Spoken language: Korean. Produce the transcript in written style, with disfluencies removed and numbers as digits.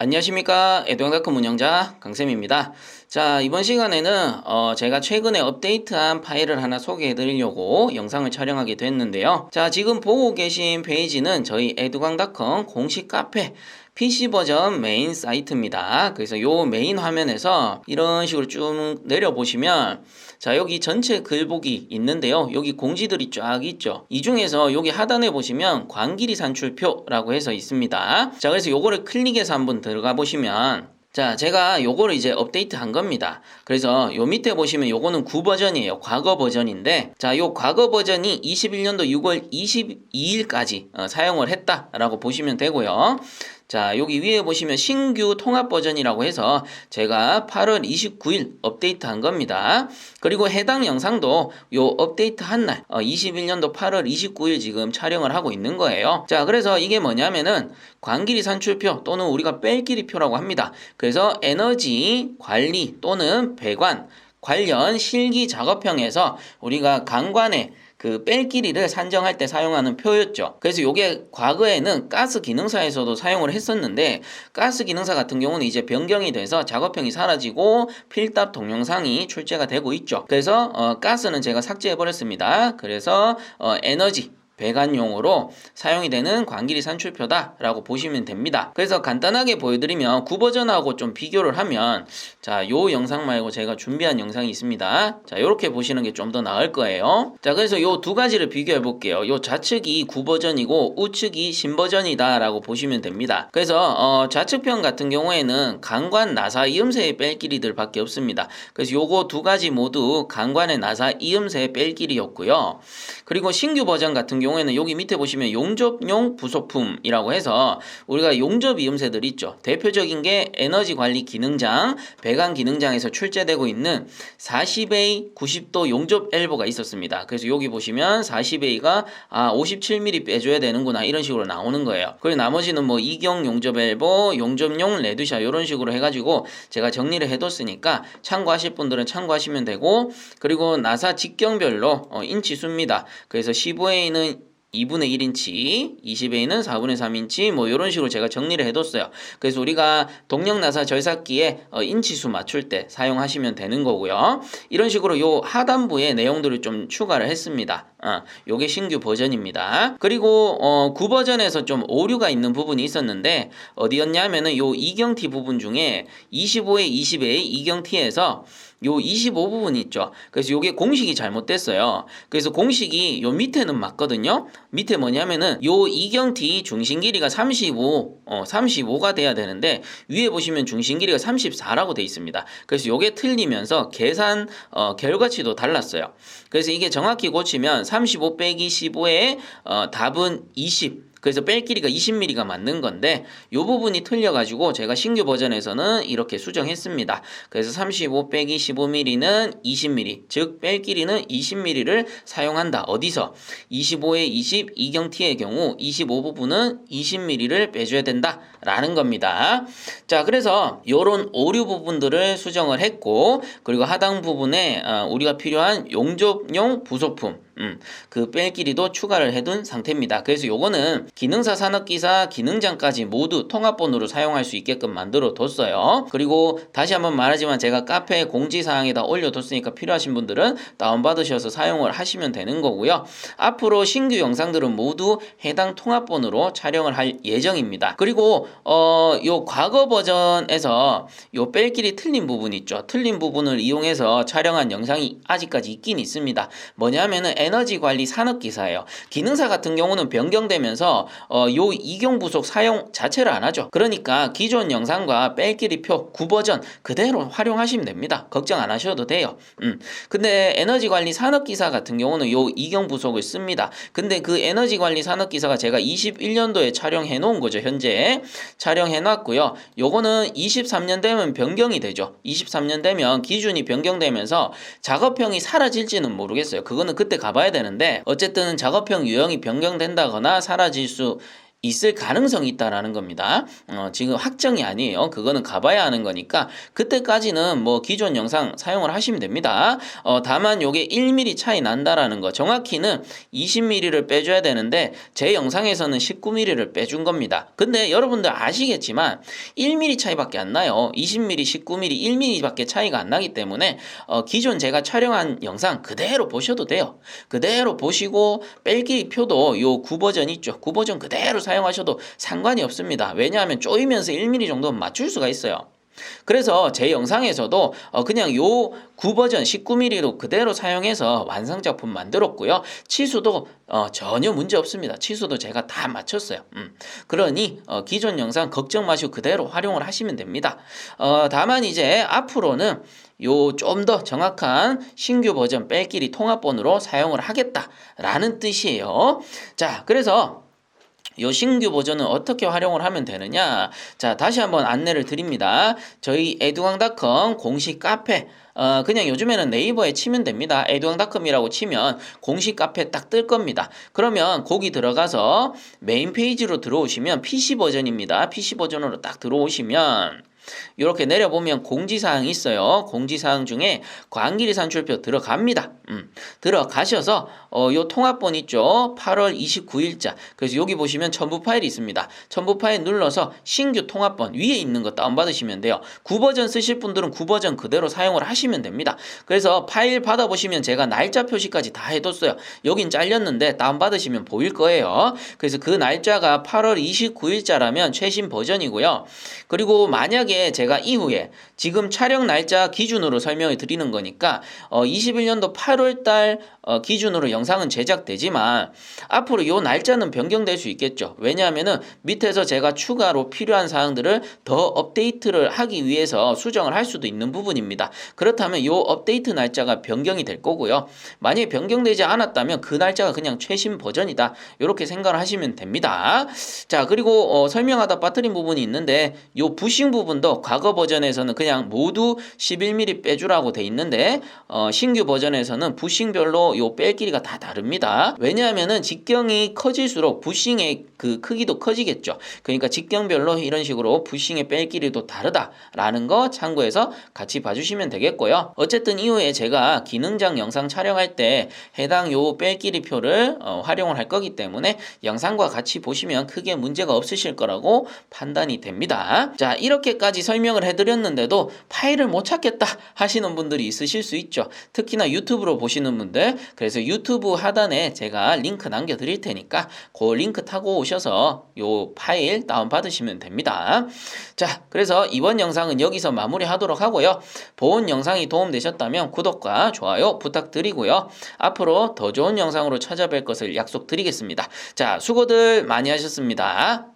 안녕하십니까. 에듀앙닷컴 운영자 강쌤입니다. 자, 이번 시간에는 제가 최근에 업데이트한 파일을 하나 소개해 드리려고 영상을 촬영하게 됐는데요. 자, 지금 보고 계신 페이지는 저희 에듀광닷컴 공식 카페 PC 버전 메인 사이트입니다. 그래서 요 메인 화면에서 이런 식으로 쭉 내려보시면 자, 여기 전체 글보기 있는데요. 여기 공지들이 쫙 있죠. 이 중에서 여기 하단에 보시면 광길이 산출표라고 해서 있습니다. 자, 그래서 요거를 클릭해서 한번 들어가 보시면 자, 제가 요거를 이제 업데이트 한 겁니다. 그래서 요 밑에 보시면 요거는 9버전이에요. 과거 버전인데, 자, 요 과거 버전이 21년도 6월 22일까지 사용을 했다라고 보시면 되고요. 자, 여기 위에 보시면 신규 통합 버전이라고 해서 제가 8월 29일 업데이트 한 겁니다. 그리고 해당 영상도 요 업데이트 한 날, 21년도 8월 29일 지금 촬영을 하고 있는 거예요. 자, 그래서 이게 뭐냐면은 광길이 산출표 또는 우리가 뺄길이표라고 합니다. 그래서 에너지 관리 또는 배관 관련 실기 작업형에서 우리가 강관에 그 뺄길이를 산정할 때 사용하는 표였죠. 그래서 이게 과거에는 가스 기능사에서도 사용을 했었는데 가스 기능사 같은 경우는 이제 변경이 돼서 작업형이 사라지고 필답 동영상이 출제가 되고 있죠. 그래서 가스는 제가 삭제해 버렸습니다. 그래서 에너지 배관용으로 사용이 되는 광길이 산출표다라고 보시면 됩니다. 그래서 간단하게 보여드리면 9버전하고 좀 비교를 하면 자, 요 영상 말고 제가 준비한 영상이 있습니다. 자, 요렇게 보시는 게 좀 더 나을 거예요. 자, 그래서 요 두 가지를 비교해 볼게요. 요 좌측이 9버전이고 우측이 신버전이다 라고 보시면 됩니다. 그래서 좌측편 같은 경우에는 강관 나사 이음새의 뺄길이들 밖에 없습니다. 그래서 요거 두 가지 모두 강관의 나사 이음새의 뺄길이었고요. 그리고 신규 버전 같은 경우에는 여기 밑에 보시면 용접용 부속품이라고 해서 우리가 용접 이음새들 있죠. 대표적인 게 에너지 관리 기능장, 배관 기능장에서 출제되고 있는 40A 90도 용접 엘보가 있었습니다. 그래서 여기 보시면 40A가 57mm 빼줘야 되는구나 이런 식으로 나오는 거예요. 그리고 나머지는 뭐 이경 용접 엘보, 용접용 레드샤 이런 식으로 해가지고 제가 정리를 해뒀으니까 참고하실 분들은 참고하시면 되고, 그리고 나사 직경별로 인치 수입니다. 그래서 15A는 2분의 1인치, 20A는 4분의 3인치 뭐 이런 식으로 제가 정리를 해뒀어요. 그래서 우리가 동력나사 절삭기에 인치수 맞출 때 사용하시면 되는 거고요. 이런 식으로 요 하단부에 내용들을 좀 추가를 했습니다. 요게 신규 버전입니다. 그리고 9버전에서 좀 오류가 있는 부분이 있었는데 어디였냐면은 요 이경T 부분 중에 25A, 20A 이경T에서 요 25 부분 있죠. 그래서 요게 공식이 잘못됐어요. 그래서 공식이 요 밑에는 맞거든요. 밑에 뭐냐면은 요 이경T 중심 길이가 35가 돼야 되는데 위에 보시면 중심 길이가 34라고 돼 있습니다. 그래서 요게 틀리면서 계산 결과치도 달랐어요. 그래서 이게 정확히 고치면 35 빼기 15의 답은 20. 그래서 뺄 길이가 20mm가 맞는 건데 요 부분이 틀려가지고 제가 신규 버전에서는 이렇게 수정했습니다. 그래서 35 빼기 15mm는 20mm, 즉 뺄 길이는 20mm를 사용한다. 어디서? 25에 20 이경T의 경우 25 부분은 20mm를 빼줘야 된다 라는 겁니다. 자, 그래서 요런 오류 부분들을 수정을 했고, 그리고 하단 부분에 우리가 필요한 용접용 부속품 그 뺄 길이도 추가를 해둔 상태입니다. 그래서 요거는 기능사, 산업기사, 기능장까지 모두 통합본으로 사용할 수 있게끔 만들어 뒀어요. 그리고 다시 한번 말하지만 제가 카페 공지사항에다 올려뒀으니까 필요하신 분들은 다운받으셔서 사용을 하시면 되는 거고요. 앞으로 신규 영상들은 모두 해당 통합본으로 촬영을 할 예정입니다. 그리고 요 과거 버전에서 요 뺄 길이 틀린 부분 있죠. 틀린 부분을 이용해서 촬영한 영상이 아직까지 있긴 있습니다. 뭐냐면은 에너지 관리 산업기사예요. 기능사 같은 경우는 변경되면서 요 이경 부속 사용 자체를 안 하죠. 그러니까 기존 영상과 뺄길이표 9버전 그대로 활용하시면 됩니다. 걱정 안 하셔도 돼요. 근데 에너지 관리 산업기사 같은 경우는 요 이경 부속을 씁니다. 근데 그 에너지 관리 산업기사가 제가 21년도에 촬영해 놓은 거죠. 현재 촬영해 놨고요. 요거는 23년 되면 변경이 되죠. 23년 되면 기준이 변경되면서 작업형이 사라질지는 모르겠어요. 그거는 그때 가봐야 되는데 어쨌든 작업형 유형이 변경된다거나 사라질 수 있을 가능성이 있다라는 겁니다. 지금 확정이 아니에요. 그거는 가봐야 하는 거니까 그때까지는 뭐 기존 영상 사용을 하시면 됩니다. 다만 요게 1mm 차이 난다라는 거, 정확히는 20mm를 빼줘야 되는데 제 영상에서는 19mm를 빼준 겁니다. 근데 여러분들 아시겠지만 1mm 차이밖에 안 나요. 20mm, 19mm, 1mm밖에 차이가 안 나기 때문에 기존 제가 촬영한 영상 그대로 보셔도 돼요. 그대로 보시고 뺄 길이 표도 요 9버전 있죠. 9버전 그대로 사용하셔도 상관이 없습니다. 왜냐하면 조이면서 1mm 정도는 맞출 수가 있어요. 그래서 제 영상에서도 그냥 요 9버전 19mm로 그대로 사용해서 완성작품 만들었고요. 치수도 전혀 문제 없습니다. 치수도 제가 다 맞췄어요. 그러니 기존 영상 걱정 마시고 그대로 활용을 하시면 됩니다. 다만 이제 앞으로는 요 좀 더 정확한 신규 버전 뺄길이 통합본으로 사용을 하겠다라는 뜻이에요. 자, 그래서 요 신규 버전은 어떻게 활용을 하면 되느냐? 자, 다시 한번 안내를 드립니다. 저희 에듀강닷컴 공식 카페, 그냥 요즘에는 네이버에 치면 됩니다. 에듀강닷컴이라고 치면 공식 카페 딱 뜰 겁니다. 그러면 거기 들어가서 메인 페이지로 들어오시면 PC 버전입니다. PC 버전으로 딱 들어오시면 이렇게 내려보면 공지사항이 있어요. 공지사항 중에 광길이 산출표 들어갑니다. 들어가셔서 요 통합본 있죠. 8월 29일자. 그래서 여기 보시면 첨부 파일이 있습니다. 첨부 파일 눌러서 신규 통합본 위에 있는 거 다운받으시면 돼요. 9버전 쓰실 분들은 9버전 그대로 사용을 하시면 됩니다. 그래서 파일 받아보시면 제가 날짜 표시까지 다 해뒀어요. 여긴 잘렸는데 다운받으시면 보일 거예요. 그래서 그 날짜가 8월 29일자라면 최신 버전이고요. 그리고 만약에 제가 이후에 지금 촬영 날짜 기준으로 설명을 드리는 거니까 21년도 8월달 기준으로 영상은 제작되지만 앞으로 요 날짜는 변경될 수 있겠죠. 왜냐하면은 밑에서 제가 추가로 필요한 사항들을 더 업데이트를 하기 위해서 수정을 할 수도 있는 부분입니다. 그렇다면 요 업데이트 날짜가 변경이 될 거고요. 만약에 변경되지 않았다면 그 날짜가 그냥 최신 버전이다. 이렇게 생각을 하시면 됩니다. 자, 그리고 설명하다 빠뜨린 부분이 있는데 요 부싱 부분도 과거 버전에서는 그냥 모두 11mm 빼주라고 돼 있는데 신규 버전에서는 부싱별로 요 뺄 길이가 다 다릅니다. 왜냐하면은 직경이 커질수록 부싱의 그 크기도 커지겠죠. 그러니까 직경별로 이런 식으로 부싱의 뺄 길이도 다르다라는 거 참고해서 같이 봐주시면 되겠고요. 어쨌든 이후에 제가 기능장 영상 촬영할 때 해당 요 뺄 길이 표를 활용을 할 거기 때문에 영상과 같이 보시면 크게 문제가 없으실 거라고 판단이 됩니다. 자, 이렇게까지 설명을 해드렸는데도 파일을 못 찾겠다 하시는 분들이 있으실 수 있죠. 특히나 유튜브로 보시는 분들, 그래서 유튜브 하단에 제가 링크 남겨드릴 테니까 그 링크 타고 오셔서 요 파일 다운받으시면 됩니다. 자, 그래서 이번 영상은 여기서 마무리하도록 하고요. 본 영상이 도움되셨다면 구독과 좋아요 부탁드리고요. 앞으로 더 좋은 영상으로 찾아뵐 것을 약속드리겠습니다. 자, 수고들 많이 하셨습니다.